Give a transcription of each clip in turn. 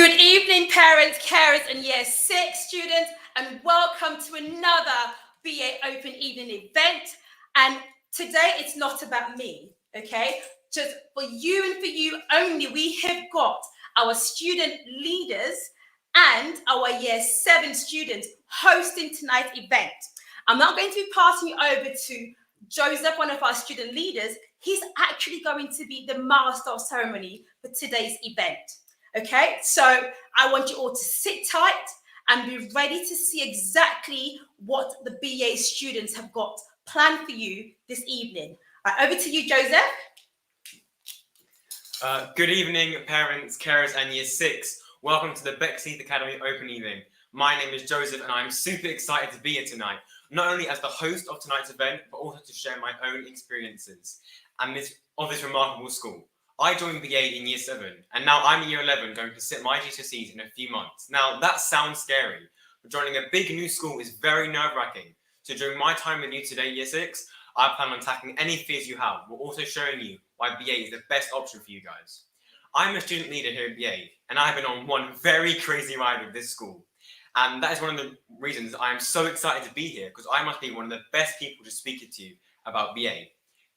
Good evening, parents, carers, and Year 6 students, and welcome to another BA Open Evening event. And today it's not about me, okay? Just for you and for you only, we have got our student leaders and our Year 7 students hosting tonight's event. I'm not going to be passing you over to Joseph, one of our student leaders. He's actually going to be the master of ceremony for today's event. Okay, so I want you all to sit tight and be ready to see exactly what the BA students have got planned for you this evening. Over to you, Joseph. Good evening, parents, carers, and Year 6. Welcome to the Bexley Academy Open Evening. My name is Joseph, and I'm super excited to be here tonight, not only as the host of tonight's event, but also to share my own experiences and this remarkable school. I joined BA in Year 7, and now I'm in Year 11 going to sit my GCSEs in a few months. Now, that sounds scary, but joining a big new school is very nerve-wracking. So during my time with you today, Year 6, I plan on tackling any fears you have, while also showing you why BA is the best option for you guys. I'm a student leader here at BA, and I have been on one very crazy ride with this school. And that is one of the reasons I am so excited to be here, because I must be one of the best people to speak to you about BA.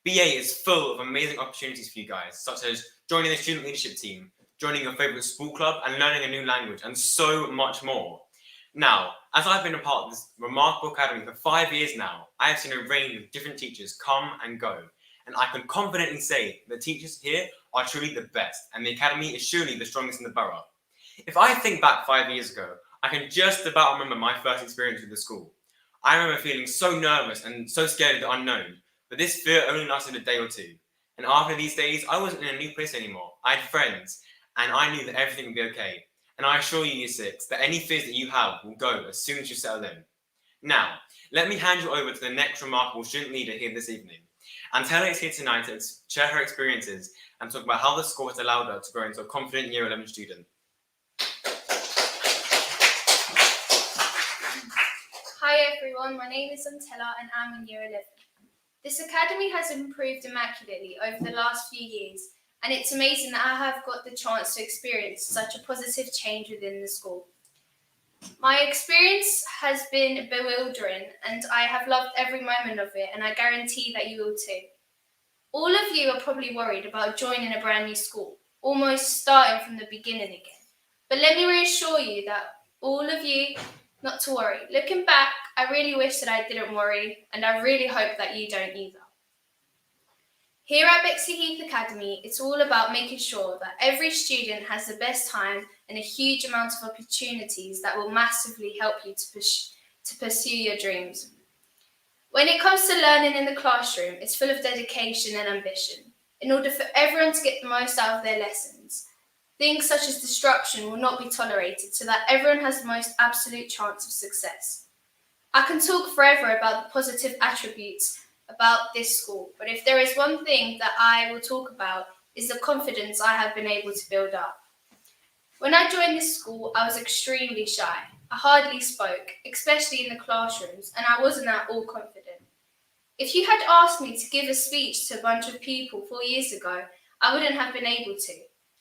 BA is full of amazing opportunities for you guys, such as joining the student leadership team, joining your favourite sport club, and learning a new language, and so much more. Now, as I've been a part of this remarkable academy for 5 years now, I have seen a range of different teachers come and go, and I can confidently say the teachers here are truly the best, and the academy is surely the strongest in the borough. If I think back 5 years ago, I can just about remember my first experience with the school. I remember feeling so nervous and so scared of the unknown, but this fear only lasted a day or two. And after these days, I wasn't in a new place anymore. I had friends, and I knew that everything would be okay. And I assure you, Year 6, that any fears that you have will go as soon as you settle in. Now, let me hand you over to the next remarkable student leader here this evening. Antella is here tonight to share her experiences and talk about how the school has allowed her to grow into a confident Year 11 student. Hi everyone, my name is Antella and I'm in Year 11. This academy has improved immaculately over the last few years, and it's amazing that I have got the chance to experience such a positive change within the school. My experience has been bewildering, and I have loved every moment of it, and I guarantee that you will too. All of you are probably worried about joining a brand new school, almost starting from the beginning again. But let me reassure you that all of you, not to worry. Looking back, I really wish that I didn't worry, and I really hope that you don't either. Here at Bexley Heath Academy, it's all about making sure that every student has the best time and a huge amount of opportunities that will massively help you to pursue your dreams. When it comes to learning in the classroom, it's full of dedication and ambition. In order for everyone to get the most out of their lessons, things such as disruption will not be tolerated so that everyone has the most absolute chance of success. I can talk forever about the positive attributes about this school, but if there is one thing that I will talk about is the confidence I have been able to build up. When I joined this school, I was extremely shy. I hardly spoke, especially in the classrooms, and I wasn't at all confident. If you had asked me to give a speech to a bunch of people 4 years ago, I wouldn't have been able to.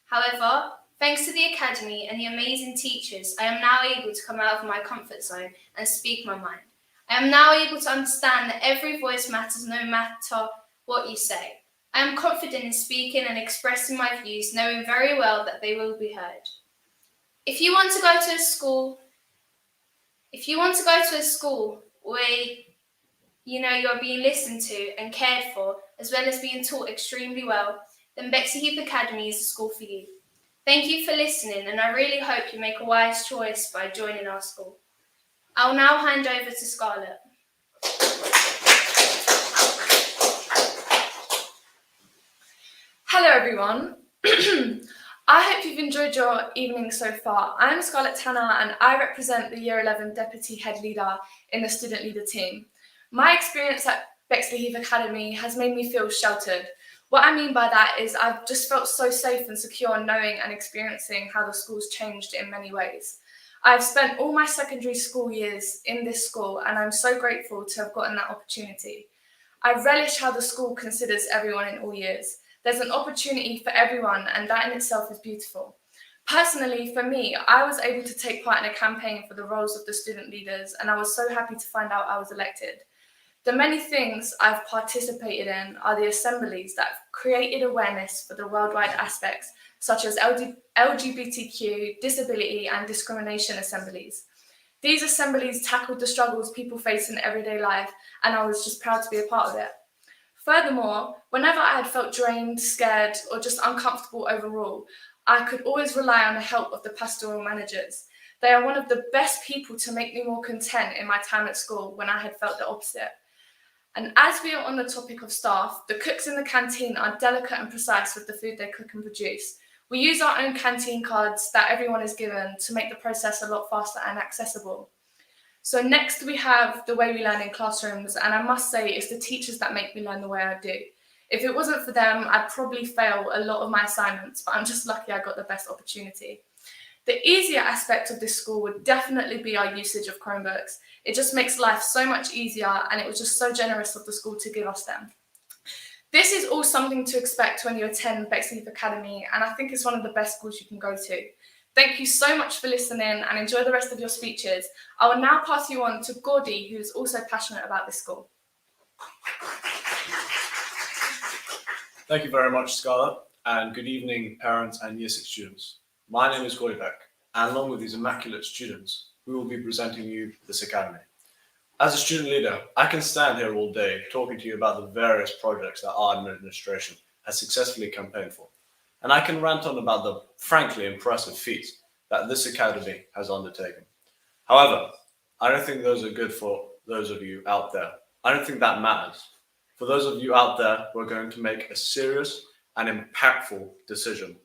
However, thanks to the academy and the amazing teachers, I am now able to come out of my comfort zone and speak my mind. I am now able to understand that every voice matters no matter what you say. I am confident in speaking and expressing my views, knowing very well that they will be heard. If you want to go to a school where you're being listened to and cared for, as well as being taught extremely well, then Bexley Heath Academy is the school for you. Thank you for listening, and I really hope you make a wise choice by joining our school. I'll now hand over to Scarlett. Hello everyone. I hope you've enjoyed your evening so far. I'm Scarlett Tanner and I represent the Year 11 Deputy Head Leader in the Student Leader team. My experience at Bexley Heath Academy has made me feel sheltered. What I mean by that is I've just felt so safe and secure knowing and experiencing how the school's changed in many ways. I've spent all my secondary school years in this school and I'm so grateful to have gotten that opportunity. I relish how the school considers everyone in all years. There's an opportunity for everyone and that in itself is beautiful. Personally, for me, I was able to take part in a campaign for the roles of the student leaders, and I was so happy to find out I was elected. The many things I've participated in are the assemblies that have created awareness for the worldwide aspects, such as LGBTQ, disability, and discrimination assemblies. These assemblies tackled the struggles people face in everyday life, and I was just proud to be a part of it. Furthermore, whenever I had felt drained, scared, or just uncomfortable overall, I could always rely on the help of the pastoral managers. They are one of the best people to make me more content in my time at school when I had felt the opposite. And as we are on the topic of staff, the cooks in the canteen are delicate and precise with the food they cook and produce. We use our own canteen cards that everyone is given to make the process a lot faster and accessible. So next we have the way we learn in classrooms, and I must say it's the teachers that make me learn the way I do. If it wasn't for them, I'd probably fail a lot of my assignments, but I'm just lucky I got the best opportunity. The easier aspect of this school would definitely be our usage of Chromebooks. It just makes life so much easier, and it was just so generous of the school to give us them. This is all something to expect when you attend Bexleyheath Academy, and I think it's one of the best schools you can go to. Thank you so much for listening, and enjoy the rest of your speeches. I will now pass you on to Gordy, who is also passionate about this school. Thank you very much, Scarlett, and good evening, parents and Year 6 students. My name is Gordy Beck, and along with these immaculate students, we will be presenting you this academy. As a student leader, I can stand here all day talking to you about the various projects that our administration has successfully campaigned for. And I can rant on about the frankly impressive feats that this academy has undertaken. However, I don't think those are good for those of you out there. I don't think that matters. For those of you out there who are going to make a serious and impactful decision.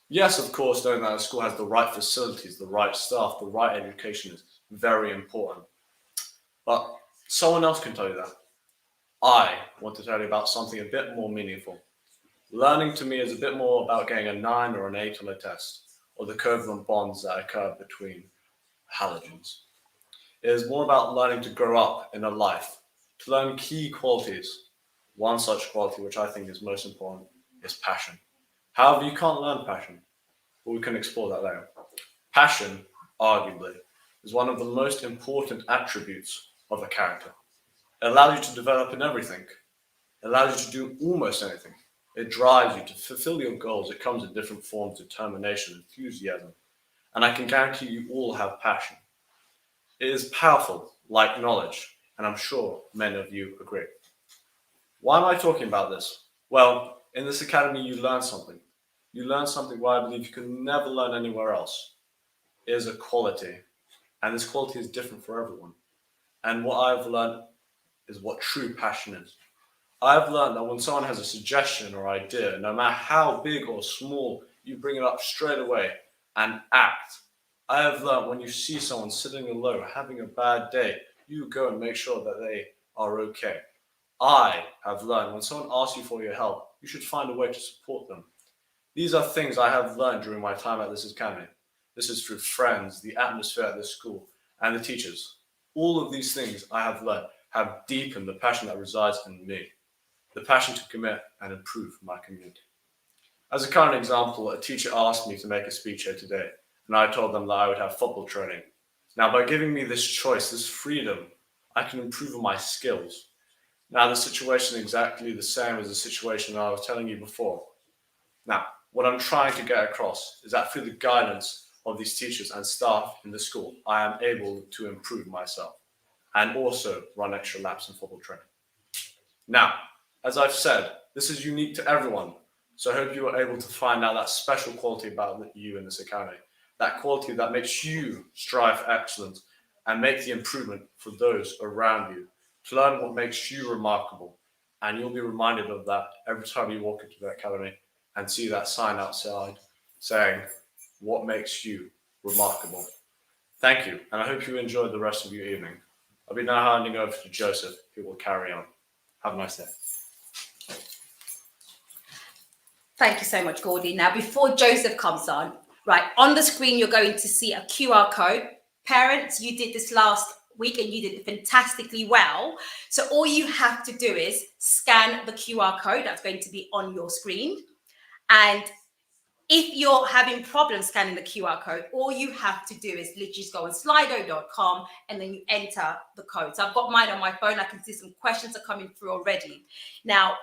Yes, of course, knowing that a school has the right facilities, the right staff, the right education is very important. But someone else can tell you that. I want to tell you about something a bit more meaningful. Learning to me is a bit more about getting a 9 or an 8 on a test, or the covalent bonds that occur between halogens. It is more about learning to grow up in a life, to learn key qualities. One such quality, which I think is most important, is passion. However, you can't learn passion, but we can explore that later. Passion, arguably, is one of the most important attributes of a character. It allows you to develop in everything. It allows you to do almost anything. It drives you to fulfill your goals. It comes in different forms: determination, enthusiasm. And I can guarantee you all have passion. It is powerful, like knowledge, and I'm sure many of you agree. Why am I talking about this? Well, in this academy, you learn something. You learn something where I believe you can never learn anywhere else. It is a quality, and this quality is different for everyone. And what I've learned is what true passion is. I've learned that when someone has a suggestion or idea, no matter how big or small, you bring it up straight away and act. I have learned when you see someone sitting low, having a bad day, you go and make sure that they are okay. I have learned when someone asks you for your help, you should find a way to support them. These are things I have learned during my time at this academy. This is through friends, the atmosphere at this school, and the teachers. All of these things I have learned have deepened the passion that resides in me, the passion to commit and improve my community. As a current example, a teacher asked me to make a speech here today, and I told them that I would have football training. Now, by giving me this choice, this freedom, I can improve on my skills. Now, the situation is exactly the same as the situation I was telling you before. Now, what I'm trying to get across is that through the guidance of these teachers and staff in the school, I am able to improve myself and also run extra laps in football training. Now, as I've said, this is unique to everyone, so I hope you are able to find out that special quality about you in this academy, that quality that makes you strive for excellence and make the improvement for those around you, to learn what makes you remarkable. And you'll be reminded of that every time you walk into the academy and see that sign outside saying, what makes you remarkable. Thank you, and I hope you enjoyed the rest of your evening. I'll be now handing over to Joseph, who will carry on. Have a nice day. Thank you so much, Gordy. Now, before Joseph comes on, right, on the screen, you're going to see a QR code. Parents, you did this last week and you did it fantastically well. So all you have to do is scan the QR code that's going to be on your screen. And If you're having problems scanning the QR code, all you have to do is literally just go on slido.com and then you enter the code. So I've got mine on my phone. I can see some questions are coming through already. Now,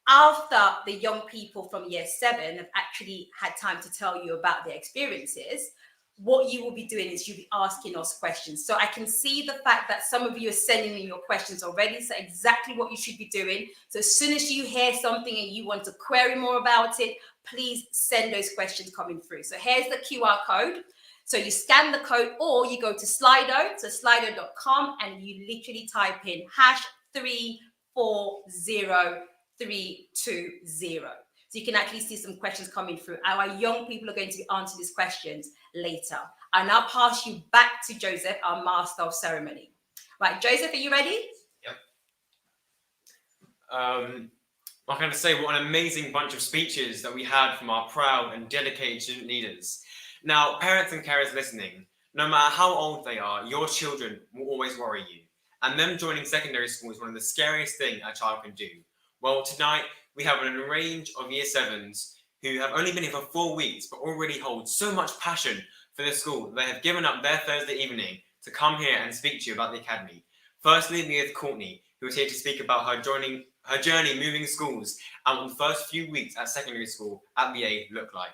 after the young people from year 7 have actually had time to tell you about their experiences, what you will be doing is you'll be asking us questions. So I can see the fact that some of you are sending me your questions already. So exactly what you should be doing. So as soon as you hear something and you want to query more about it, please send those questions coming through. So here's the QR code. So you scan the code or you go to Slido, so slido.com, and you literally type in #340320. So you can actually see some questions coming through. Our young people are going to be answering these questions later. I'll now pass you back to Joseph, our master of ceremony. Right, Joseph, are you ready? What can I say? What an amazing bunch of speeches that we had from our proud and dedicated student leaders. Now, parents and carers listening, no matter how old they are, your children will always worry you. And them joining secondary school is one of the scariest things a child can do. Well, tonight we have a range of year 7s who have only been here for 4 weeks, but already hold so much passion for the school that they have given up their Thursday evening to come here and speak to you about the academy. Firstly, we have Courtney, who is here to speak about her journey moving schools and what the first few weeks at secondary school at BA look like.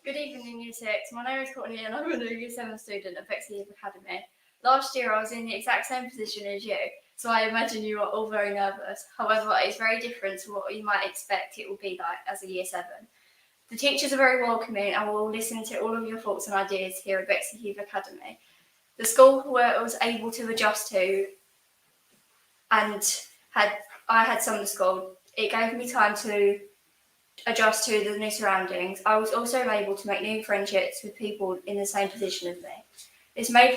Good evening, Year 6. My name is Courtney and I'm a Year 7 student at Bexley Academy. Last year I was in the exact same position as you, so I imagine you are all very nervous. However, it's very different to what you might expect it will be like as a Year 7. The teachers are very welcoming and will listen to all of your thoughts and ideas here at Bexley Academy. The school where I was able to adjust to and I had summer school. It gave me time to adjust to the new surroundings. I was also able to make new friendships with people in the same position as me. It's made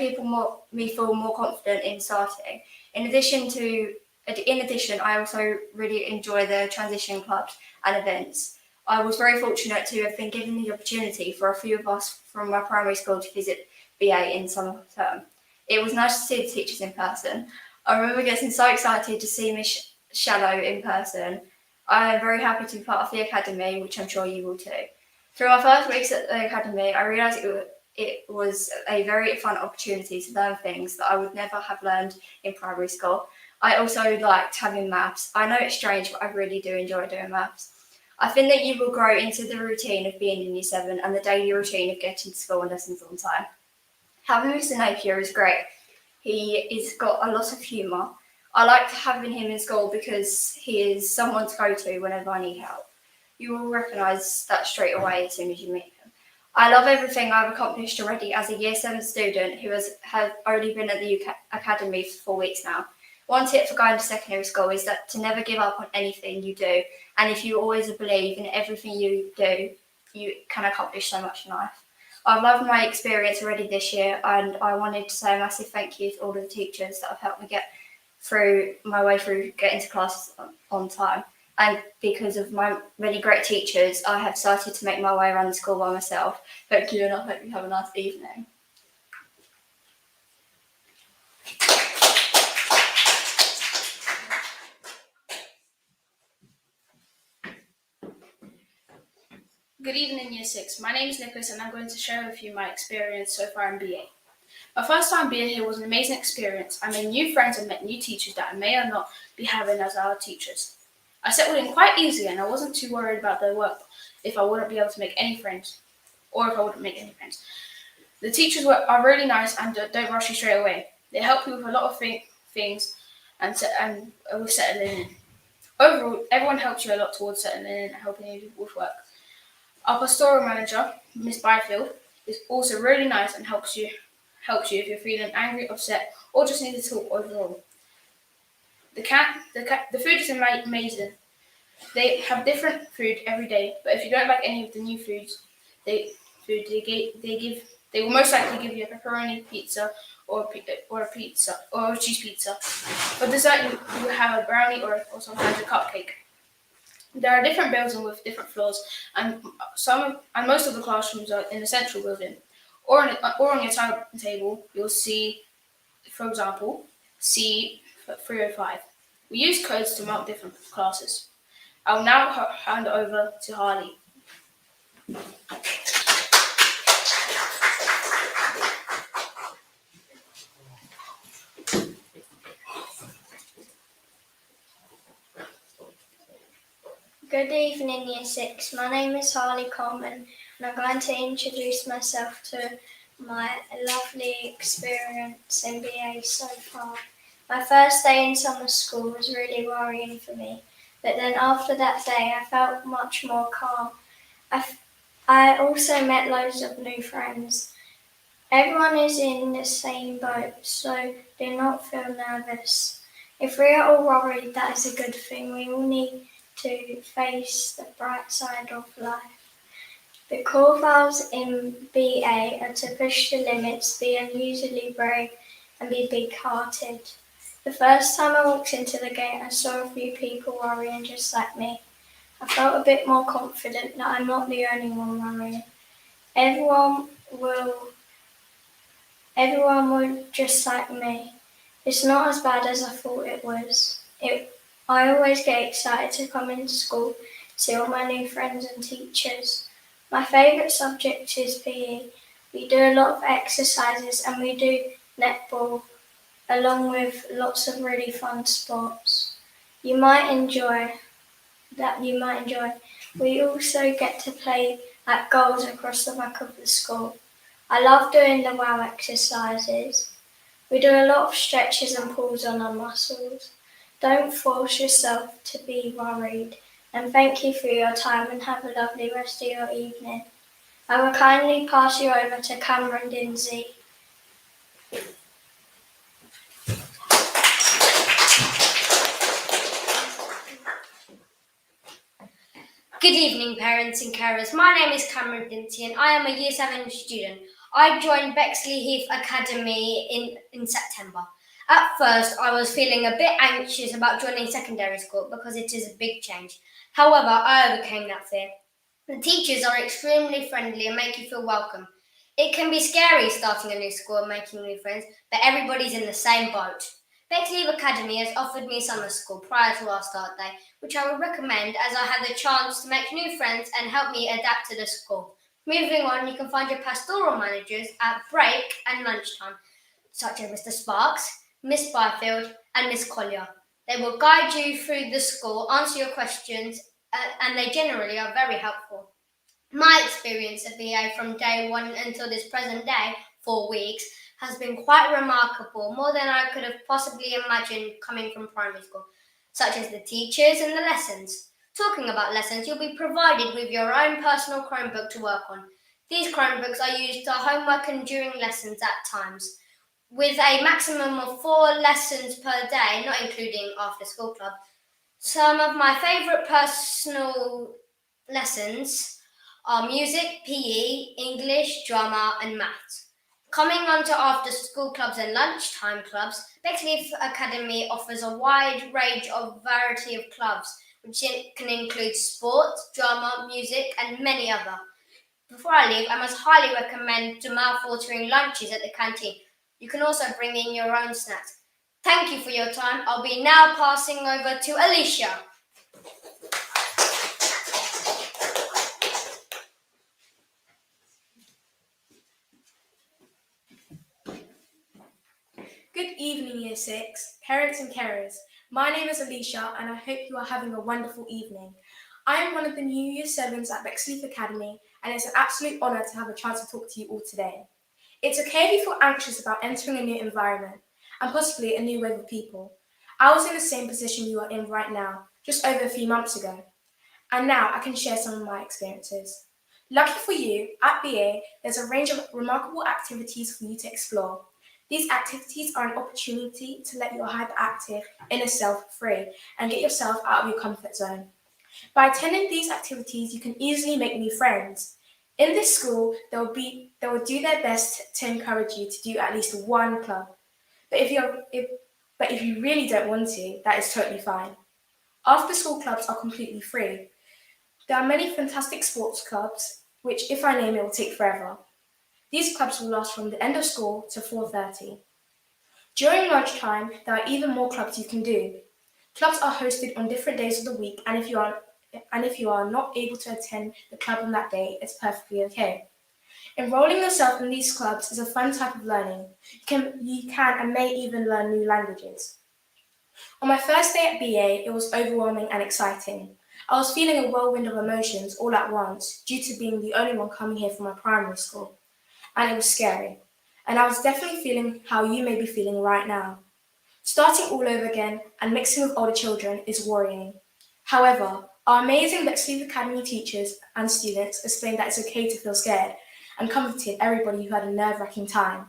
me feel more confident in starting. In addition, I also really enjoy the transition clubs and events. I was very fortunate to have been given the opportunity for a few of us from my primary school to visit BA in summer term. It was nice to see the teachers in person. I remember getting so excited to see Miss Shallow in person. I am very happy to be part of the academy, which I'm sure you will too. Through my first weeks at the academy, I realised it was a very fun opportunity to learn things that I would never have learned in primary school. I also liked having maths. I know it's strange, but I really do enjoy doing maths. I think that you will grow into the routine of being in Year 7 and the daily routine of getting to school and lessons on time. Having Mr. Napier is great. He's got a lot of humour. I like having him in school because he is someone to go to whenever I need help. You will recognise that straight away as soon as you meet him. I love everything I've accomplished already as a Year 7 student who has only been at the academy for 4 weeks now. One tip for going to secondary school is that to never give up on anything you do, and if you always believe in everything you do, you can accomplish so much in life. I've loved my experience already this year, and I wanted to say a massive thank you to all of the teachers that have helped me get through my way through getting to class on time. And because of my many great teachers, I have started to make my way around the school by myself. Thank you, and I hope you have a nice evening. Good evening, Year 6. My name is Nicholas and I'm going to share with you my experience so far in BA. My first time being here was an amazing experience. I made new friends and met new teachers that I may or not be having as our teachers. I settled in quite easily and I wasn't too worried about their work if I wouldn't be able to make any friends or if I wouldn't make any friends. The teachers are really nice and don't rush you straight away. They help you with a lot of things and with settling in. Overall, everyone helps you a lot towards settling in and helping you with work. Our pastoral manager, Miss Byfield, is also really nice and helps you if you're feeling angry, upset, or just need to talk overall. The food is amazing. They have different food every day, but if you don't like any of the new foods, they will most likely give you a pepperoni pizza or a pizza or a cheese pizza. For dessert, you have a brownie or sometimes a cupcake. There are different buildings with different floors, and most of the classrooms are in the central building. Or on your timetable, you'll see, for example, C305. We use codes to mark different classes. I'll now hand over to Harley. Good evening, Year 6. My name is Harley Coleman, and I'm going to introduce myself to my lovely experience in BA so far. My first day in summer school was really worrying for me, but then after that day I felt much more calm. I also met loads of new friends. Everyone is in the same boat, so do not feel nervous. If we are all worried, that is a good thing. We all need to face the bright side of life. The core values in BA are to push the limits, be unusually brave, and be big-hearted. The first time I walked into the gate, I saw a few people worrying just like me. I felt a bit more confident that I'm not the only one worrying. Everyone will just like me. It's not as bad as I thought it was. I always get excited to come into school, see all my new friends and teachers. My favourite subject is PE. We do a lot of exercises and we do netball, along with lots of really fun sports. You might enjoy. We also get to play at goals across the back of the school. I love doing the WOW exercises. We do a lot of stretches and pulls on our muscles. Don't force yourself to be worried, and thank you for your time and have a lovely rest of your evening. I will kindly pass you over to Cameron Dinsey. Good evening, parents and carers. My name is Cameron Dinsey and I am a Year 7 student. I joined Bexley Heath Academy in September. At first, I was feeling a bit anxious about joining secondary school because it is a big change. However, I overcame that fear. The teachers are extremely friendly and make you feel welcome. It can be scary starting a new school and making new friends, but everybody's in the same boat. Bexley Heath Academy has offered me summer school prior to our start day, which I would recommend as I had the chance to make new friends and help me adapt to the school. Moving on, you can find your pastoral managers at break and lunchtime, such as Mr. Sparks, Miss Byfield and Miss Collier. They will guide you through the school, answer your questions, and they generally are very helpful. My experience at BA from day 1 until this present day, 4 weeks, has been quite remarkable, more than I could have possibly imagined coming from primary school, such as the teachers and the lessons. Talking about lessons, you'll be provided with your own personal Chromebook to work on. These Chromebooks are used for homework and during lessons at times. With a maximum of 4 lessons per day, not including after school club. Some of my favourite personal lessons are music, PE, English, drama and maths. Coming on to after school clubs and lunchtime clubs, Bexley Academy offers a wide range of variety of clubs, which can include sport, drama, music and many other. Before I leave, I must highly recommend the mouth-watering lunches at the canteen. You can also bring in your own snacks. Thank you for your time. I'll be now passing over to Alicia. Good evening, Year 6, parents and carers. My name is Alicia and I hope you are having a wonderful evening. I am one of the new Year 7s at Bexley Academy and it's an absolute honour to have a chance to talk to you all today. It's okay if you feel anxious about entering a new environment and possibly a new wave of people. I was in the same position you are in right now, just over a few months ago. And now I can share some of my experiences. Lucky for you, at BA, there's a range of remarkable activities for you to explore. These activities are an opportunity to let your hyperactive inner self free and get yourself out of your comfort zone. By attending these activities, you can easily make new friends. In this school, they will do their best to encourage you to do at least one club. But if you really don't want to, that is totally fine. After school clubs are completely free. There are many fantastic sports clubs, which if I name it will take forever. These clubs will last from the end of school to 4:30. During lunchtime, there are even more clubs you can do. Clubs are hosted on different days of the week, and if you are not able to attend the club on that day, it's perfectly okay. Enrolling yourself in these clubs is a fun type of learning. You can and may even learn new languages. On my first day at BA, it was overwhelming and exciting. I was feeling a whirlwind of emotions all at once due to being the only one coming here from my primary school. And it was scary. And I was definitely feeling how you may be feeling right now. Starting all over again and mixing with older children is worrying. However, our amazing Bexley Academy teachers and students explained that it's okay to feel scared and comforted everybody who had a nerve-wracking time.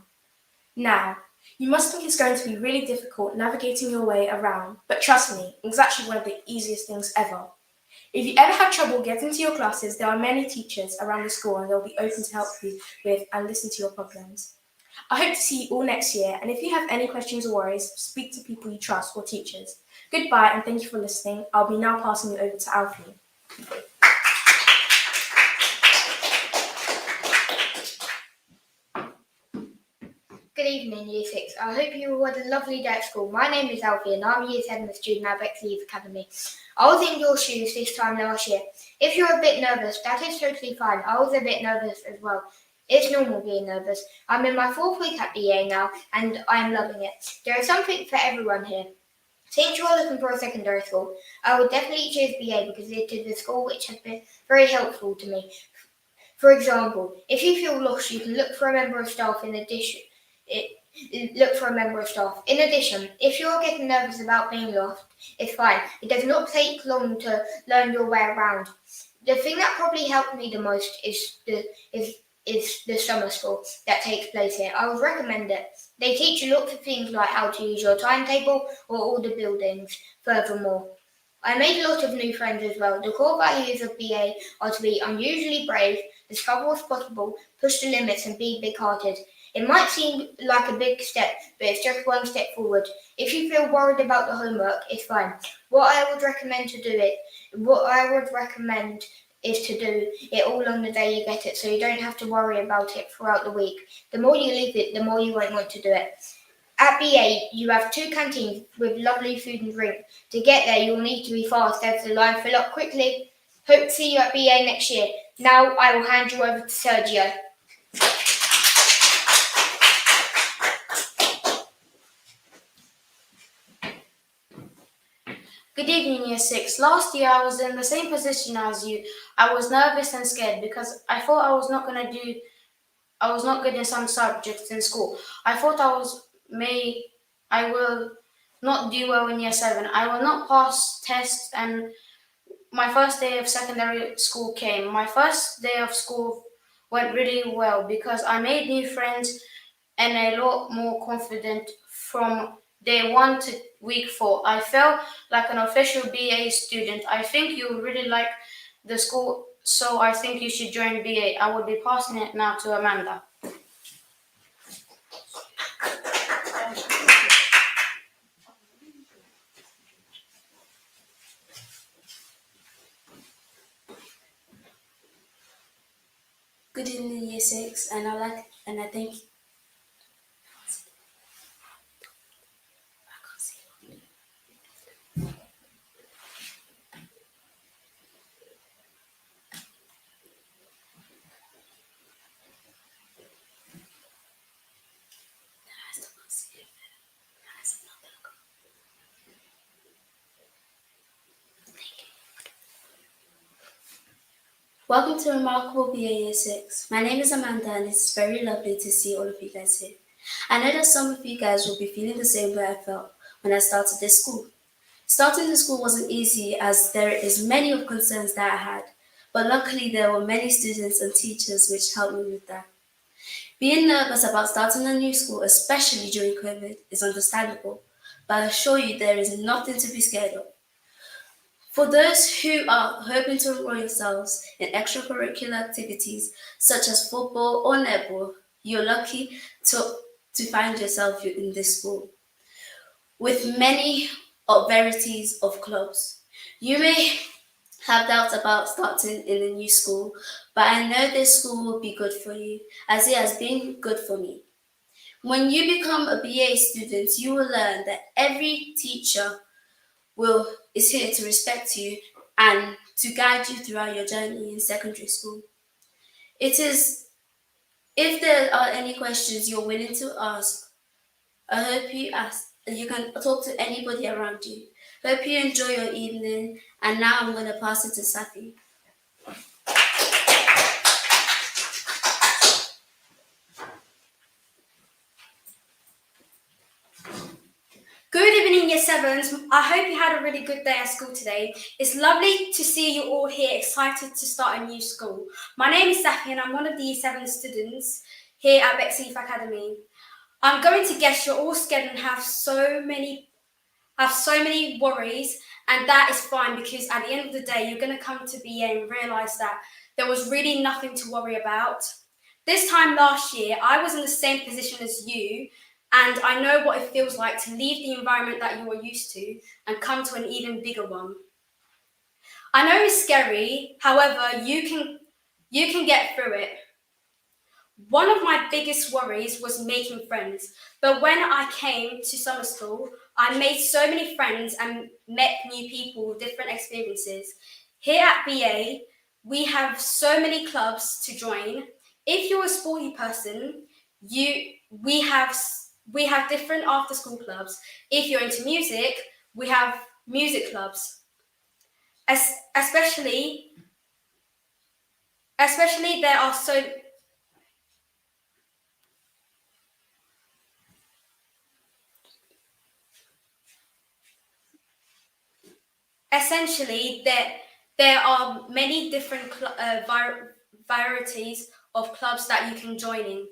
Now, you must think it's going to be really difficult navigating your way around, but trust me, it's actually one of the easiest things ever. If you ever have trouble getting to your classes, there are many teachers around the school and they'll be open to help you with and listen to your problems. I hope to see you all next year, and if you have any questions or worries, speak to people you trust or teachers. Goodbye and thank you for listening. I'll be now passing you over to Alfie. Good evening, Year 6. I hope you all had a lovely day at school. My name is Alfie and I'm a Year 7 student at Bexley Academy. I was in your shoes this time last year. If you're a bit nervous, that is totally fine. I was a bit nervous as well. It's normal being nervous. I'm in my 4th week at BA now and I'm loving it. There is something for everyone here. Since you are looking for a secondary school, I would definitely choose BA because it is a school which has been very helpful to me. For example, if you feel lost, you can look for a member of staff in addition. Look for a member of staff. In addition, if you are getting nervous about being lost, it's fine. It does not take long to learn your way around. The thing that probably helped me the most is the summer school that takes place here. I would recommend it. They teach you lots of things like how to use your timetable or all the buildings. Furthermore, I made a lot of new friends as well. The core values of BA are to be unusually brave, discover what's possible, push the limits and be big-hearted. It might seem like a big step, but it's just one step forward. If you feel worried about the homework, it's fine. What I would recommend is to do it all on the day you get it, so you don't have to worry about it throughout the week. The more you leave it, the more you won't want to do it. At BA, you have 2 canteens with lovely food and drink. To get there, you'll need to be fast as the line fill up quickly. Hope to see you at BA next year. Now I will hand you over to Sergio. Good evening, Year 6. Last year I was in the same position as you. I was nervous and scared because I thought I was not good in some subjects in school. I thought I will not do well in Year 7. I will not pass tests, and my first day of secondary school came. My first day of school went really well because I made new friends and a lot more confident from day 1 to week 4. I felt like an official BA student. I think you really like the school, so I think you should join BA. I will be passing it now to Amanda. Good evening, Year 6, and I thank. Welcome to Remarkable BA Year 6. My name is Amanda and it's very lovely to see all of you guys here. I know that some of you guys will be feeling the same way I felt when I started this school. Starting the school wasn't easy as there is many of concerns that I had, but luckily there were many students and teachers which helped me with that. Being nervous about starting a new school, especially during COVID, is understandable, but I assure you there is nothing to be scared of. For those who are hoping to enroll yourselves in extracurricular activities such as football or netball, you're lucky to find yourself in this school. With many varieties of clubs, you may have doubts about starting in a new school, but I know this school will be good for you, as it has been good for me. When you become a BA student, you will learn that every teacher is here to respect you and to guide you throughout your journey in secondary school. If there are any questions you're willing to ask, I hope you can talk to anybody around you. Hope you enjoy your evening, and now I'm going to pass it to Safi. Good evening, Year 7s. I hope you had a really good day at school today. It's lovely to see you all here excited to start a new school. My name is Safi and I'm one of the Year 7 students here at Bexley Heath Academy. I'm going to guess you're all scared and have so many worries, and that is fine because at the end of the day, you're going to come to BA and realise that there was really nothing to worry about. This time last year, I was in the same position as you, and I know what it feels like to leave the environment that you are used to and come to an even bigger one. I know it's scary, however, you can get through it. One of my biggest worries was making friends, but when I came to summer school, I made so many friends and met new people with different experiences. Here at BA, we have so many clubs to join. If you're a sporty person, we have different after-school clubs. If you're into music, we have music clubs. Especially there are so. Essentially, there are many different varieties of clubs that you can join in.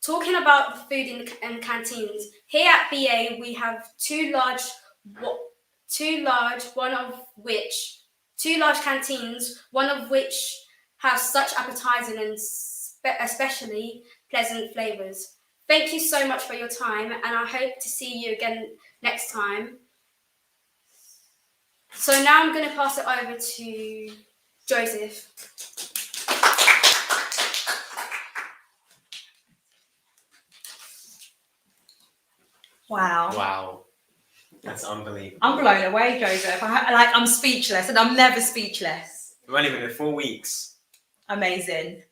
Talking about the food and canteens, here at BA we have two large canteens, one of which have such appetizing and especially pleasant flavors. Thank you so much for your time, and I hope to see you again next time. So now I'm going to pass it over to Joseph. Wow. Wow. That's unbelievable. I'm blown away, Joseph. I'm speechless, and I'm never speechless. We've only been here 4 weeks. Amazing.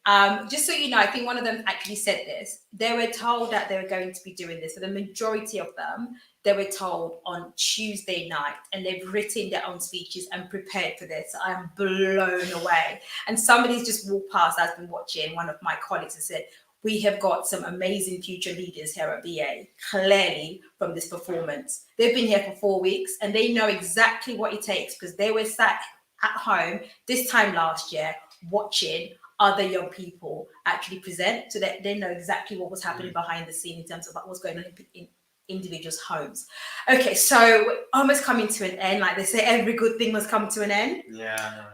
Just so you know, I think one of them actually said this. They were told that they were going to be doing this. For the majority of them, they were told on Tuesday night, and they've written their own speeches and prepared for this. I am blown away. And somebody's just walked past, I've been watching, one of my colleagues has said, we have got some amazing future leaders here at BA, clearly from this performance. They've been here for 4 weeks and they know exactly what it takes because they were sat at home this time last year watching other young people actually present, so that they know exactly what was happening behind the scene in terms of what was going on in individuals' homes. Okay, so we're almost coming to an end. Like they say, every good thing must come to an end. Yeah.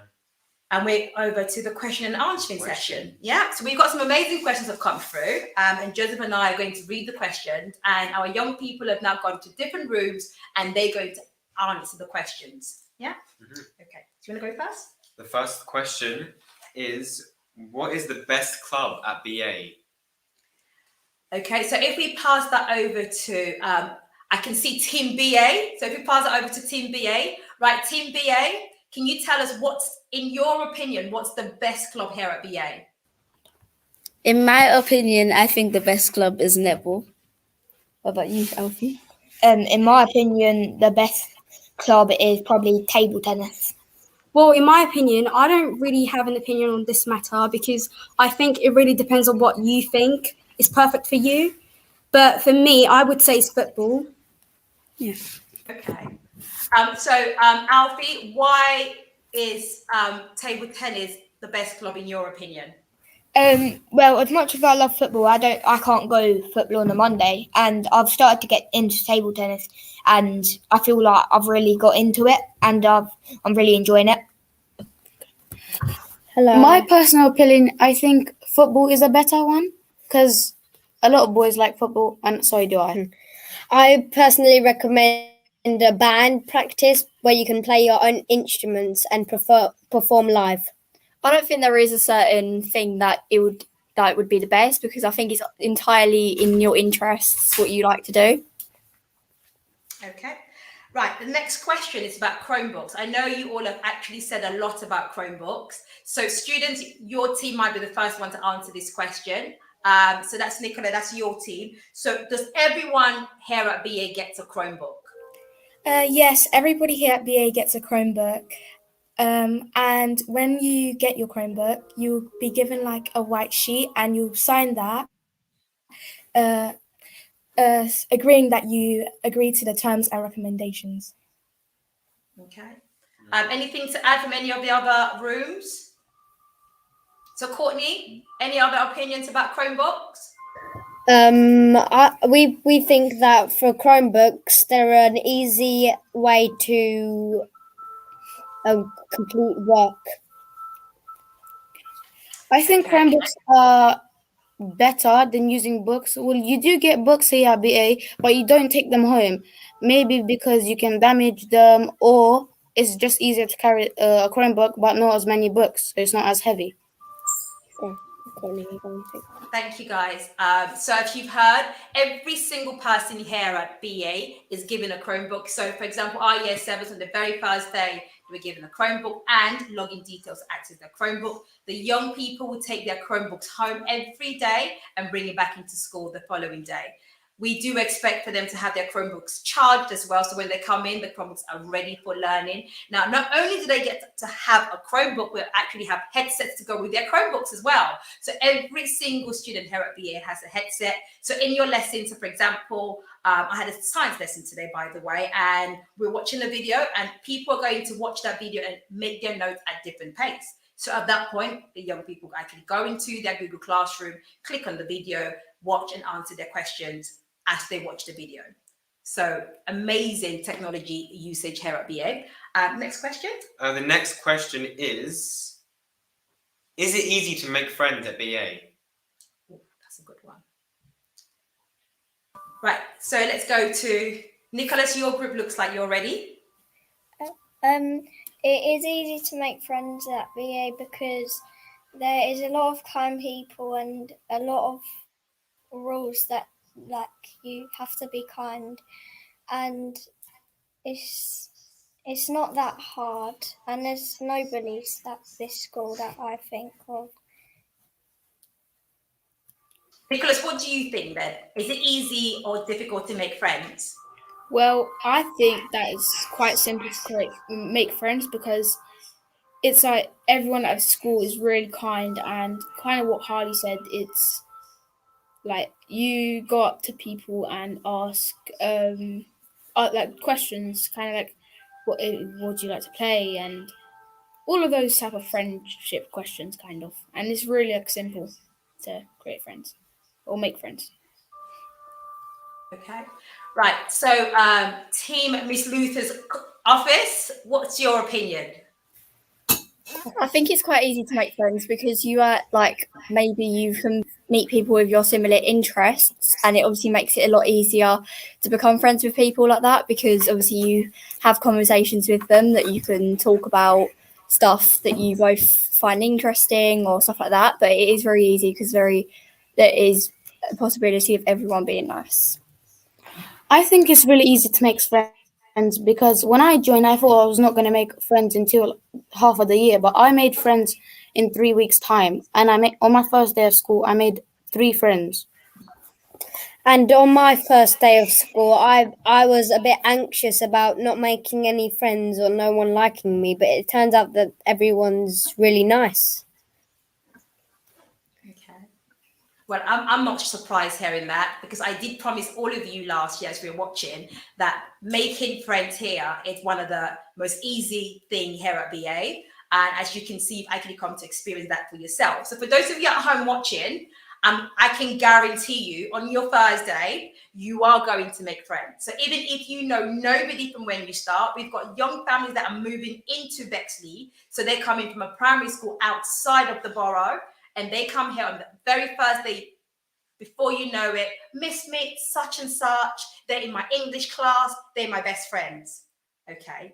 And we're over to the question and answering session. Yeah, so we've got some amazing questions that have come through, and Joseph and I are going to read the questions, and our young people have now gone to different rooms and they're going to answer the questions. Yeah? Okay, do you want to go first? The first question is, what is the best club at BA? Okay, so if we pass that over to, I can see Team BA. So if we pass it over to Team BA, right, Team BA, can you tell us what's, in your opinion, what's the best club here at BA? In my opinion, I think the best club is netball. What about you, Alfie? In my opinion, the best club is probably table tennis. Well, in my opinion, I don't really have an opinion on this matter because I think it really depends on what you think is perfect for you. But for me, I would say it's football. Yeah. Okay. So Alfie, why is table tennis the best club in your opinion? Well, as much as I love football, I can't go football on a Monday, and I've started to get into table tennis, and I feel like I've really got into it, and I'm really enjoying it. Hello. My personal opinion, I think football is a better one because a lot of boys like football, and so do I. I personally recommend a band practice where you can play your own instruments and perform live. I don't think there is a certain thing that would be the best because I think it's entirely in your interests what you like to do. Okay. Right, the next question is about Chromebooks. I know you all have actually said a lot about Chromebooks. So students, your team might be the first one to answer this question. So that's Nicola, that's your team. So does everyone here at BA get a Chromebook? Yes, everybody here at BA gets a Chromebook. And when you get your Chromebook, you'll be given like a white sheet and you'll sign that, agreeing that you agree to the terms and recommendations. Okay. Anything to add from any of the other rooms? So Courtney, any other opinions about Chromebooks? We think that for Chromebooks, they're an easy way to complete work. I think Chromebooks are better than using books. Well, you do get books here at BA, but you don't take them home. Maybe because you can damage them, or it's just easier to carry a Chromebook, but not as many books, so it's not as heavy. Thank you, guys. So if you've heard, every single person here at BA is given a Chromebook. So for example, our year 7s on the very first day, they were given a Chromebook and login details to access their Chromebook. The young people will take their Chromebooks home every day and bring it back into school the following day. We do expect for them to have their Chromebooks charged as well. So when they come in, the Chromebooks are ready for learning. Now, not only do they get to have a Chromebook, we'll actually have headsets to go with their Chromebooks as well. So every single student here at BA has a headset. So in your lessons, so for example, I had a science lesson today, by the way, and we're watching a video and people are going to watch that video and make their notes at different pace. So at that point, the young people actually go into their Google Classroom, click on the video, watch and answer their questions as they watch the video. So amazing technology usage here at BA. Next question. The next question is it easy to make friends at BA? Ooh, that's a good one. Right, so let's go to Nicholas. Your group looks like you're ready. It is easy to make friends at BA because there is a lot of kind people and a lot of rules that like you have to be kind, and it's not that hard, and there's no bullies at this school that I think of. Nicholas, what do you think then? Is it easy or difficult to make friends? Well, I think that it's quite simple to make friends because it's like everyone at school is really kind, and kind of what Harley said, it's like you go up to people and ask like questions, kind of like what do you like to play, and all of those type of friendship questions, kind of. And it's really like simple to create friends or make friends. Okay, right. So team Miss Luther's office, what's your opinion? I think it's quite easy to make friends because you are like, maybe you can meet people with your similar interests, and it obviously makes it a lot easier to become friends with people like that because obviously you have conversations with them that you can talk about stuff that you both find interesting or stuff like that. But it is very easy because there is a possibility of everyone being nice. I think it's really easy to make friends because when I joined, I thought I was not going to make friends until half of the year, but I made friends in 3 weeks' time. And on my first day of school, I made 3 friends. And on my first day of school, I was a bit anxious about not making any friends or no one liking me, but it turns out that everyone's really nice. Well, I'm not surprised hearing that because I did promise all of you last year as we were watching that making friends here is one of the most easy thing here at BA. And as you can see, you've actually come to experience that for yourself. So for those of you at home watching, I can guarantee you on your Thursday, you are going to make friends. So even if you know nobody from when you start, we've got young families that are moving into Bexley. So they're coming from a primary school outside of the borough. And they come here on the very first day, before you know it, Miss Me, such and such, they're in my English class, they're my best friends, okay?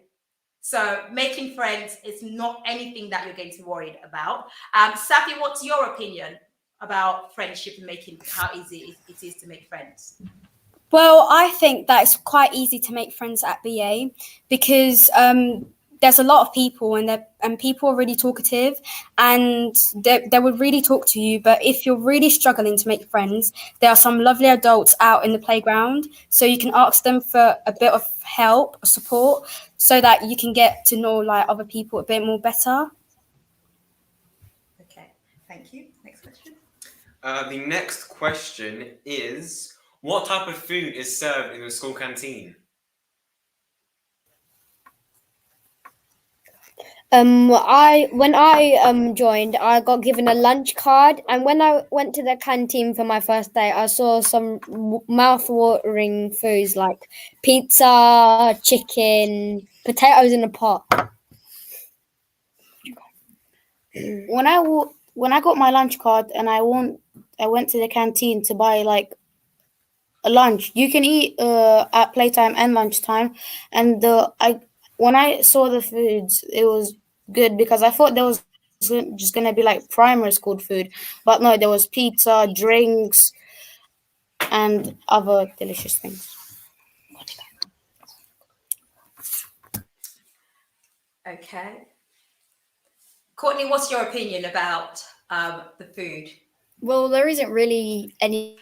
So making friends is not anything that you're going to be worried about. Safi, what's your opinion about friendship and how easy it is to make friends? Well, I think that it's quite easy to make friends at BA because there's a lot of people and people are really talkative and they would really talk to you. But if you're really struggling to make friends, there are some lovely adults out in the playground. So you can ask them for a bit of help or support so that you can get to know like other people a bit more better. Okay, thank you. Next question. The next question is, what type of food is served in the school canteen? When I joined, I got given a lunch card, and when I went to the canteen for my first day, I saw some mouth-watering foods like pizza, chicken, potatoes in a pot. When I got my lunch card and I went to the canteen to buy like a lunch. You can eat at playtime and lunchtime, and when I saw the foods, it was good because I thought there was just gonna be like primary school food, but no, there was pizza, drinks, and other delicious things. Okay. Courtney, what's your opinion about the food? Well, there isn't really any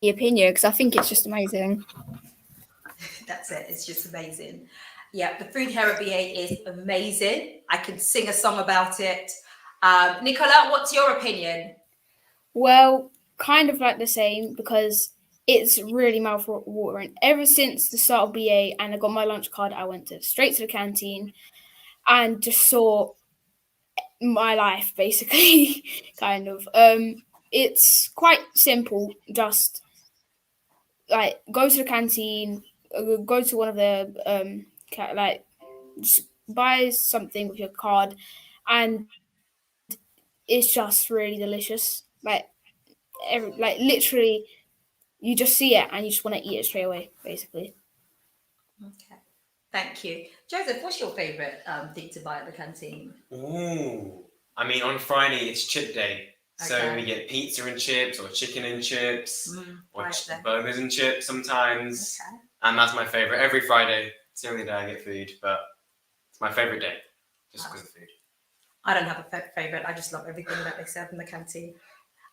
opinion because I think it's just amazing. That's it. It's just amazing. Yeah, the food here at BA is amazing. I can sing a song about it. Nicola, what's your opinion? Well, kind of like the same because it's really mouth-watering. Ever since the start of BA and I got my lunch card, I went straight to the canteen and just saw my life, basically, kind of. It's quite simple. Just like go to the canteen, go to one of the just buy something with your card, and it's just really delicious. Like literally, you just see it and you just want to eat it straight away, basically. Okay, thank you. Joseph, what's your favourite thing to buy at the canteen? Ooh, I mean, on Friday it's chip day. So Okay. we get pizza and chips or chicken and chips or right then. burgers and chips sometimes. Okay. And that's my favourite. Every Friday, it's the only day I get food, but it's my favourite day just because of food. I don't have a favourite. I just love everything that they serve in the canteen.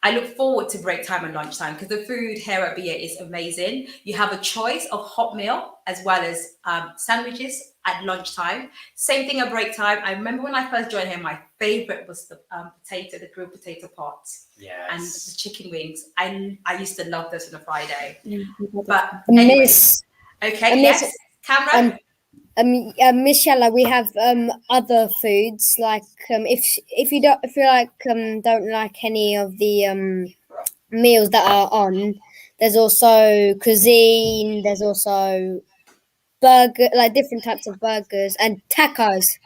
I look forward to break time and lunchtime because the food here at BA is amazing. You have a choice of hot meal as well as sandwiches at lunchtime. Same thing at break time. I remember when I first joined here, my favourite was the the grilled potato pots and the chicken wings. I used to love those on a Friday. But anyways, okay, yes, Cameron. Miss Shella, we have other foods like if you don't like any of the meals that are on, there's also cuisine. There's also different types of burgers and tacos.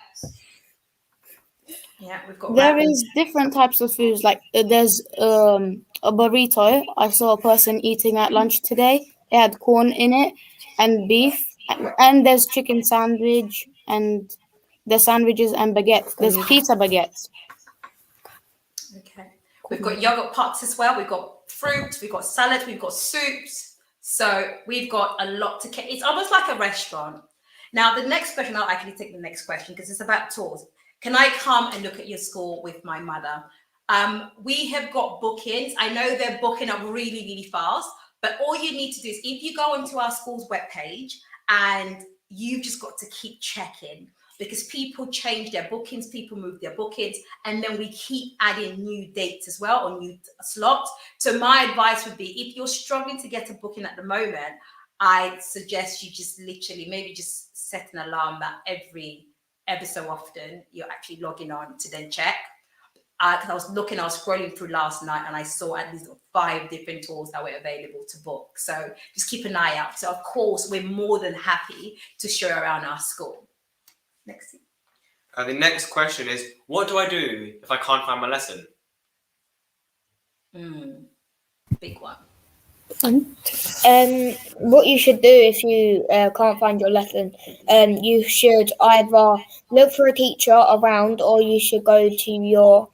Yeah, we've got. There is different types of foods. Like there's a burrito. I saw a person eating at lunch today. It had corn in it and beef. And there's chicken sandwich and there's sandwiches and baguettes. There's pizza baguettes. Okay. We've got yogurt pots as well. We've got fruit. We've got salads. We've got soups. So we've got a lot to. It's almost like a restaurant. Now, the next question, I'll actually take the next question because it's about tours. Can I come and look at your school with my mother? We have got bookings. I know they're booking up really, really fast. But all you need to do is if you go onto our school's webpage, and you've just got to keep checking because people change their bookings, people move their bookings, and then we keep adding new dates as well or new slots. So my advice would be if you're struggling to get a booking at the moment, I suggest you just literally maybe just set an alarm that ever so often you're actually logging on to then check. Because I was scrolling through last night and I saw at least 5 different tours that were available to book. So just keep an eye out. So of course, we're more than happy to show around our school. Next. The next question is, what do I do if I can't find my lesson? Big one. What you should do if you can't find your lesson, you should either look for a teacher around or you should go to your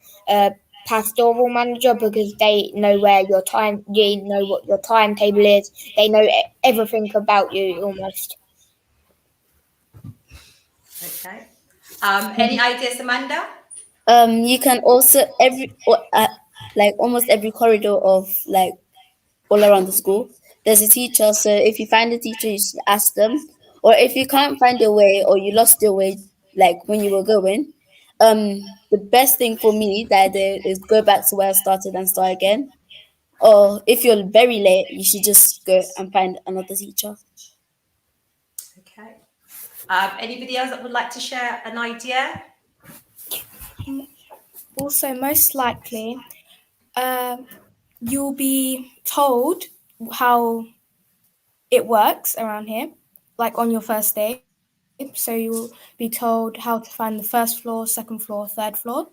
pastoral manager because they know where your time, they know what your timetable is, they know everything about you almost. Okay. Any ideas, Amanda? You can also like almost every corridor of like all around the school, there's a teacher. So if you find a teacher, you should ask them. Or if you can't find your way or you lost your way, like when you were going, the best thing for me that I did is go back to where I started and start again. Or if you're very late, you should just go and find another teacher. Okay. Anybody else that would like to share an idea? Also, most likely, you'll be told how it works around here, like on your first day. So you'll be told how to find the first floor, second floor, third floor.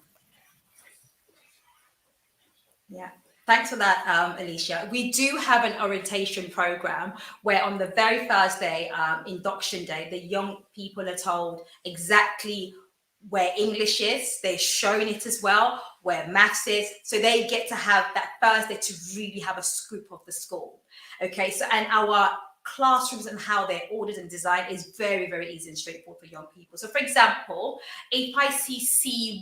Yeah. Thanks for that, Alicia. We do have an orientation program where on the very first day, induction day, the young people are told exactly where English is. They're shown it as well, where maths is. So they get to have that first day to really have a scoop of the school. Okay, so and our classrooms and how they're ordered and designed is very, very easy and straightforward for young people. So for example, if I see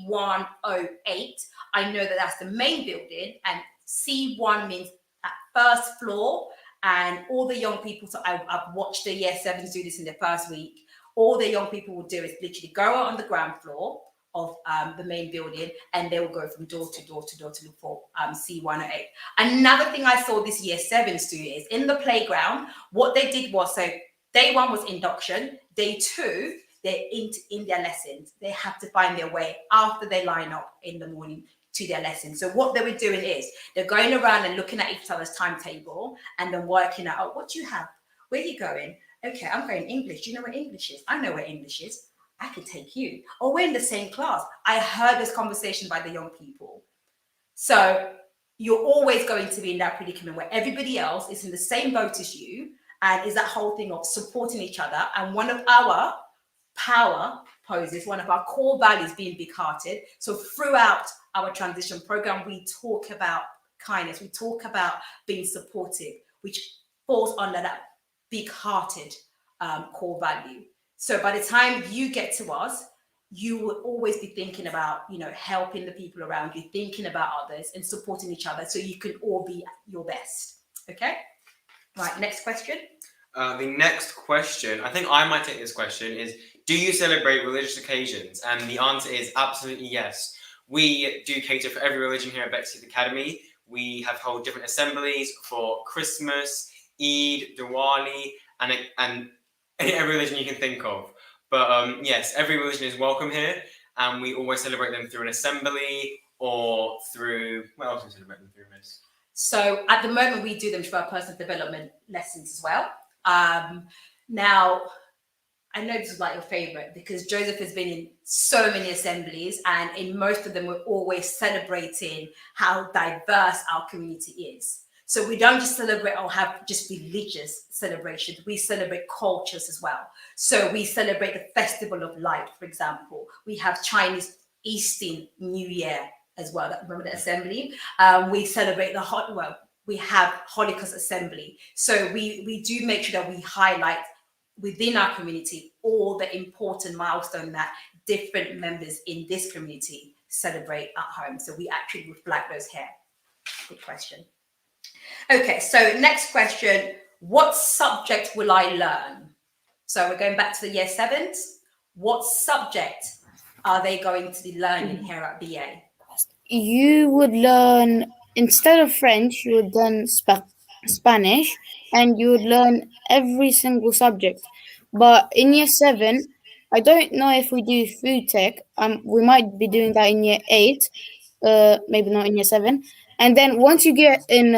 C108, I know that that's the main building, and C1 means at first floor, and all the young people, so I've watched the year 7s do this in their first week. All the young people will do is literally go out on the ground floor of the main building, and they will go from door to door to door to look for C108. Another thing I saw this year 7s do is in the playground, what they did was, so day 1 was induction, day 2, they're in their lessons. They have to find their way after they line up in the morning to their lessons. So what they were doing is they're going around and looking at each other's timetable and then working out, oh, what do you have? Where are you going? Okay, I'm going English. Do you know where English is? I know where English is. I could take you. Or we're in the same class. I heard this conversation by the young people. So you're always going to be in that predicament where everybody else is in the same boat as you, and is that whole thing of supporting each other. And one of our power poses, one of our core values being big-hearted. So throughout our transition program, we talk about kindness. We talk about being supportive, which falls under that big-hearted core value. So by the time you get to us, you will always be thinking about, helping the people around you, thinking about others and supporting each other so you can all be your best. Okay? Right, next question. The next question, I think I might take this question, is do you celebrate religious occasions? And the answer is absolutely yes. We do cater for every religion here at Bexley Academy. We have held different assemblies for Christmas, Eid, Diwali, and every religion you can think of. But yes, every religion is welcome here, and we always celebrate them through an assembly or through, what else do we celebrate them through, Miss? So at the moment, we do them through our personal development lessons as well. Now, I know this is like your favorite because Joseph has been in so many assemblies, and in most of them, we're always celebrating how diverse our community is. So we don't just celebrate or have just religious celebrations, we celebrate cultures as well. So we celebrate the Festival of Light, for example. We have Chinese Eastern New Year as well. Remember the assembly? We celebrate we have Holocaust assembly. So we do make sure that we highlight within our community all the important milestones that different members in this community celebrate at home. So we actually reflect those here. Good question. Okay, so next question, what subject will I learn? So we're going back to the year 7s. What subject are they going to be learning here at BA? You would learn, instead of French, you would learn Spanish, and you would learn every single subject. But in year 7, I don't know if we do food tech. We might be doing that in year 8, maybe not in year 7. And then once you get in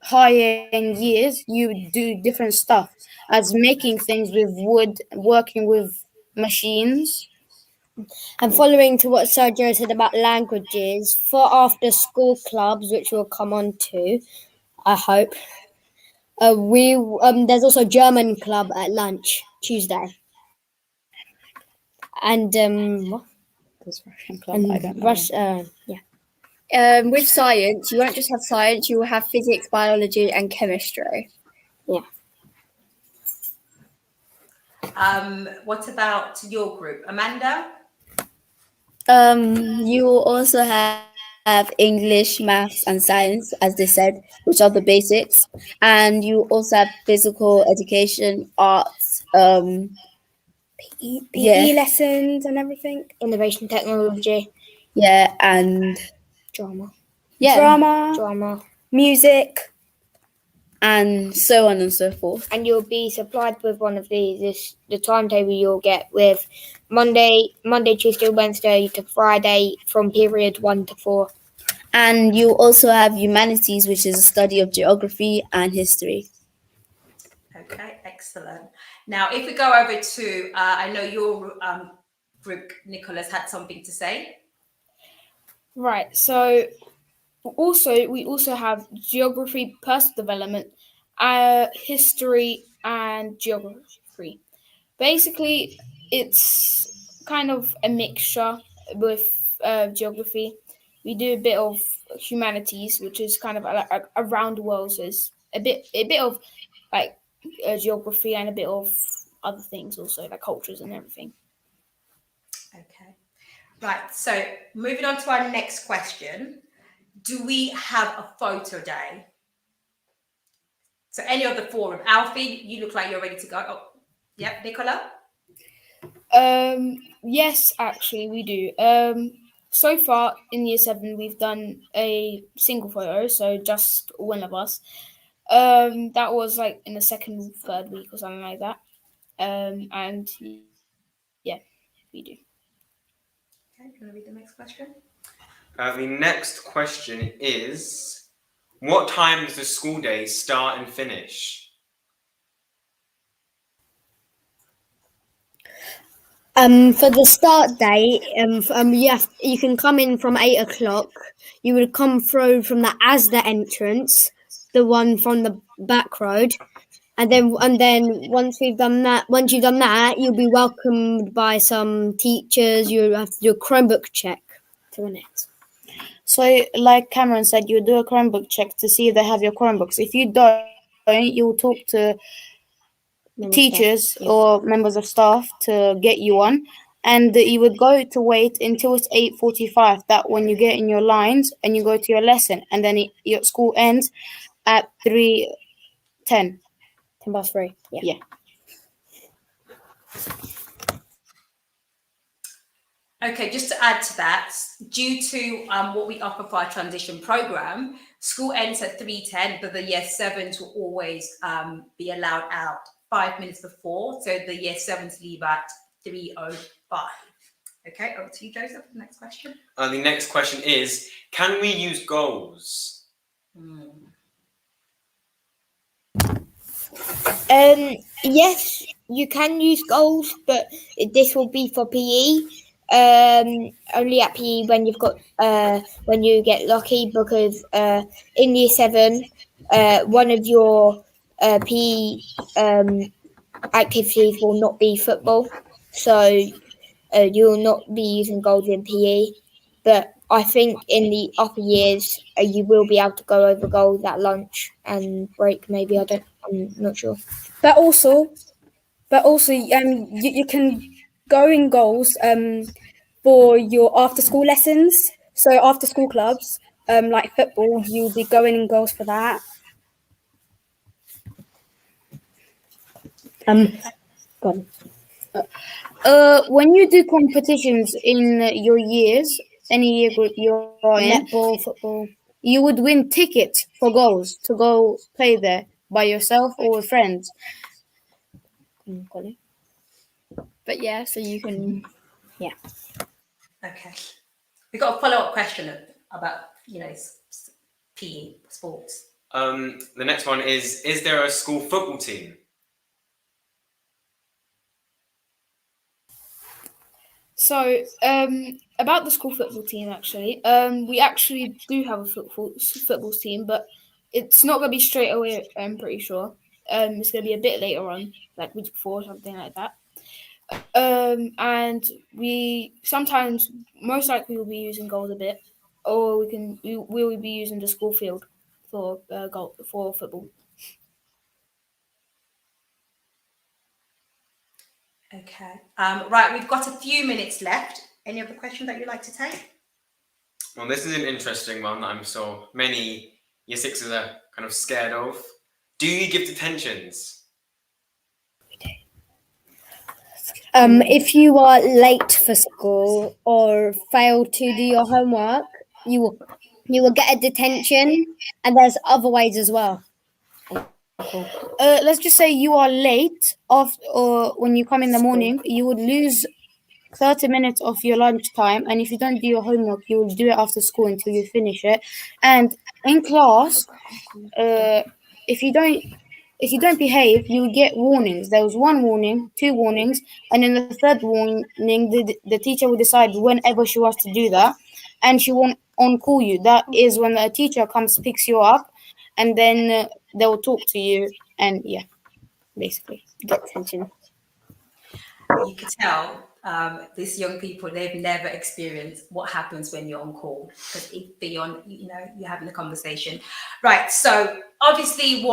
higher end years, you do different stuff, as making things with wood, working with machines. And following to what Sergio said about languages, for after school clubs, which we'll come on to, I hope, there's also a German club at lunch Tuesday. And There's Russian club, I don't know. yeah. With science, you won't just have science, you will have physics, biology, and chemistry. What about your group, Amanda? You will also have English, maths, and science, as they said, which are the basics. And you also have physical education, arts, PE lessons and everything. Innovation technology. Yeah, and Drama. Yeah. Drama, music, and so on and so forth. And you'll be supplied with one of these. This the timetable you'll get with Monday, Tuesday, Wednesday to Friday from period 1 to 4. And you also have humanities, which is a study of geography and history. Okay, excellent. Now, if we go over to, I know your group, Nicholas, had something to say. Right. So we also have geography, personal development, history, and geography. Basically, it's kind of a mixture with geography. We do a bit of humanities, which is kind of around the world. So it's a bit of like geography and a bit of other things also, like cultures and everything. Okay. Right. So moving on to our next question. Do we have a photo day? So any of the forum. Alfie, you look like you're ready to go. Oh, yep. Nicola? Yes, actually, we do. So far in year 7, we've done a single photo, so just one of us. That was like in the second, third week or something like that. And yeah, we do. Okay, can I read the next question? The next question is, what time does the school day start and finish? For the start date, you can come in from 8 o'clock. You would come through from the ASDA entrance, the one from the back road, and then once you've done that, you'll be welcomed by some teachers. You have to do a Chromebook check to the next. So, like Cameron said, you do a Chromebook check to see if they have your Chromebooks. If you don't, you'll talk to teachers or members of staff to get you one, and you would go to wait until it's 8:45. That when you get in your lines and you go to your lesson, and then your school ends at 3:10. 3:10. Yeah. Okay, just to add to that, due to what we offer for our transition program, school ends at 3:10, but the year 7s will always be allowed out 5 minutes before. So the year 7s leave at 3:05. Okay, over to you, Joseph. The next question. The next question is, can we use goals? Yes, you can use goals, but this will be for PE. Only at PE when you've got when you get lucky, because in year 7, one of your PE activities will not be football, so you will not be using goals in PE. But I think in the upper years you will be able to go over goals at lunch and break. Maybe I'm not sure. But also, you can go in goals for your after school lessons. So after school clubs, like football, you'll be going in goals for that. Go on. When you do competitions in your years, any year group you're in, Netball, football, you would win tickets for goals to go play there by yourself or with friends. But yeah, so you can, yeah. Okay, we got a follow-up question about PE sports. The next one is there a school football team? So, about the school football team, actually, we actually do have a football team, but it's not going to be straight away, I'm pretty sure. It's going to be a bit later on, like week before, something like that. And we sometimes, most likely, will be using goals a bit. or we will be using the school field for football. Okay. Right, we've got a few minutes left. Any other questions that you'd like to take? Well, this is an interesting one that I'm sure many year sixes are kind of scared of. Do you give detentions? If you are late for school or fail to do your homework, you will get a detention, and there's other ways as well. Let's just say you are late or when you come in the morning, you would lose 30 minutes of your lunch time, and if you don't do your homework, you will do it after school until you finish it. And in class, if you don't behave, you will get warnings. There was 1 warning, 2 warnings, and in the 3rd warning, the teacher will decide whenever she wants to do that, and she won't on-call you. That is when a teacher comes, picks you up, and then they will talk to you, and yeah, basically, get attention. You could tell these young people, they've never experienced what happens when you're on call, because beyond, you're having a conversation. Right, so obviously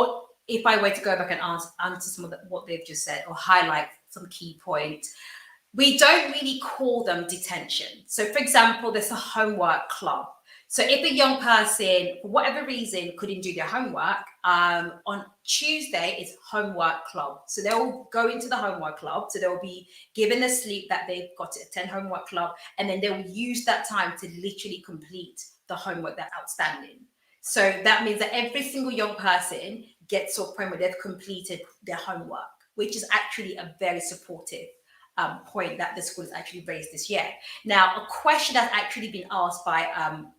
if I were to go back and answer some of what they've just said or highlight some key points, we don't really call them detention. So for example, there's a homework club. So if a young person, for whatever reason, couldn't do their homework, on Tuesday is homework club. So they'll go into the homework club. So they'll be given a sleep that they've got to attend homework club, and then they'll use that time to literally complete the homework that's outstanding. So that means that every single young person gets to a point where they've completed their homework, which is actually a very supportive point that the school has actually raised this year. Now, a question that's actually been asked by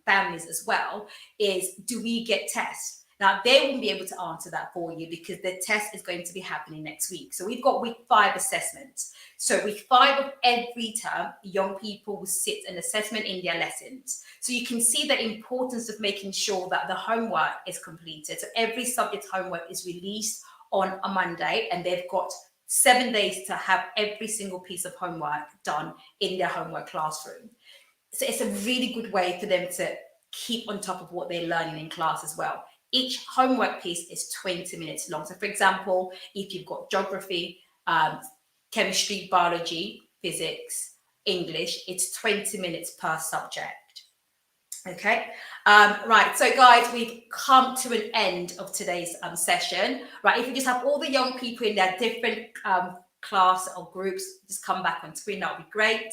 families as well is, do we get tests? Now, they won't be able to answer that for you because the test is going to be happening next week. So we've got week 5 assessments. So week 5 of every term, young people will sit an assessment in their lessons. So you can see the importance of making sure that the homework is completed. So every subject homework is released on a Monday, and they've got 7 days to have every single piece of homework done in their homework classroom. So it's a really good way for them to keep on top of what they're learning in class as well. Each homework piece is 20 minutes long. So for example, if you've got geography, chemistry, biology, physics, English, it's 20 minutes per subject. Okay, right, so guys, we've come to an end of today's session. Right, if we just have all the young people in their different class or groups just come back on screen, that would be great.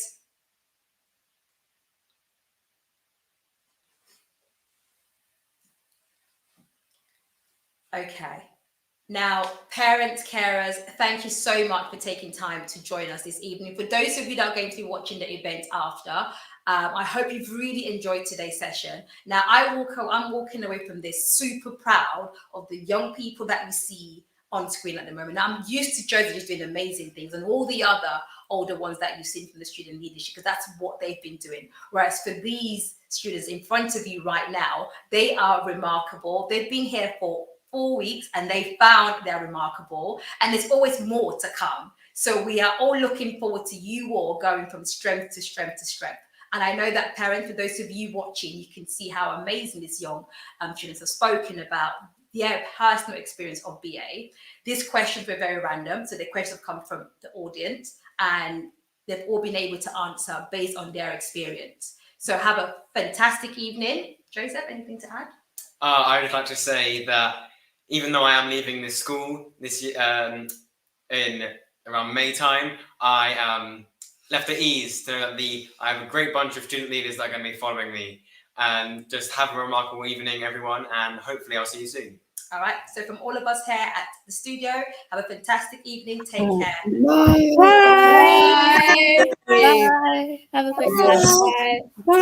Okay, now parents, carers, thank you so much for taking time to join us this evening. For those of you that are going to be watching the event after, I hope you've really enjoyed today's session. Now, I'm walking away from this super proud of the young people that we see on screen at the moment. Now, I'm used to Joseph just doing amazing things and all the other older ones that you've seen from the student leadership, because that's what they've been doing. Whereas for these students in front of you right now, they are remarkable. They've been here for 4 weeks and they found they're remarkable, and there's always more to come. So we are all looking forward to you all going from strength to strength to strength. And I know that parents, for those of you watching, you can see how amazing these young students have spoken about their personal experience of BA. These questions were very random. So the questions have come from the audience and they've all been able to answer based on their experience. So have a fantastic evening. Joseph, anything to add? I would like to say that even though I am leaving this school this year, in around May time, I am left at ease to know that I have a great bunch of student leaders that are going to be following me. And just have a remarkable evening, everyone, and hopefully I'll see you soon. All right, so from all of us here at the studio, have a fantastic evening. Take care. Bye. Bye. Bye. Have a great day. Bye.